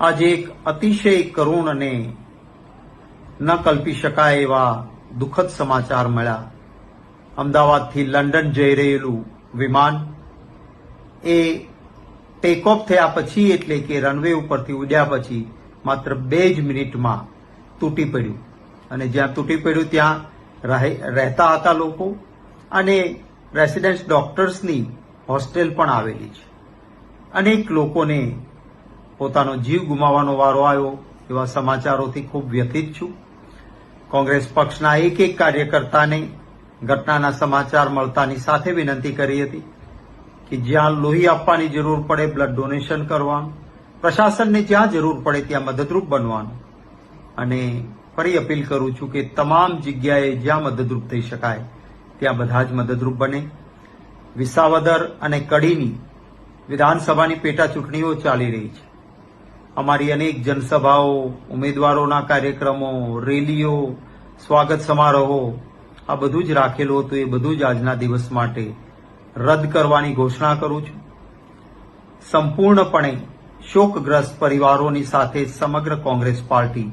આજે એક અતિશય કરુણ અને ન કલ્પી શકાય એવા દુઃખદ સમાચાર મળ્યા. અમદાવાદથી લંડન જઈ રહેલું વિમાન એ ટેક ઓફ થયા પછી, એટલે કે રનવે ઉપરથી ઉડ્યા પછી માત્ર 2 જ મિનિટમાં તૂટી પડ્યું. અને જ્યાં તૂટી પડ્યું ત્યાં રહેતા હતા લોકો અને રેસિડેન્ટ ડોક્ટર્સની હોસ્ટેલ પણ આવેલી છે. અનેક લોકોને પોતાનો જીવ ગુમાવવાનો વારો આવ્યો. એવા સમાચારોથી ખૂબ વ્યથિત છું. કોંગ્રેસ પક્ષના એક કાર્યકર્તાને ઘટનાના સમાચાર મળતાની સાથે વિનંતી કરી હતી કે જ્યાં લોહી આપવાની જરૂર પડે બ્લડ ડોનેશન કરવાનું, પ્રશાસનને જ્યાં જરૂર પડે ત્યાં મદદરૂપ બનવાનું. અને ફરી અપીલ કરું છું કે તમામ જગ્યાએ જ્યાં મદદરૂપ થઈ શકાય ત્યાં બધા જ મદદરૂપ બને. વિસાવદર અને કડીની વિધાનસભાની પેટા ચૂંટણીઓ ચાલી રહી છે. અમારી અનેક જનસભાઓ, ઉમેદવારોના કાર્યક્રમો, રેલીઓ, સ્વાગત સમારોહો આ બધું જ રાખેલું હતું. એ બધું જ આજના દિવસ માટે રદ કરવાની ઘોષણા કરું છું. સંપૂર્ણપણે શોકગ્રસ્ત પરિવારોની સાથે સમગ્ર કોંગ્રેસ પાર્ટી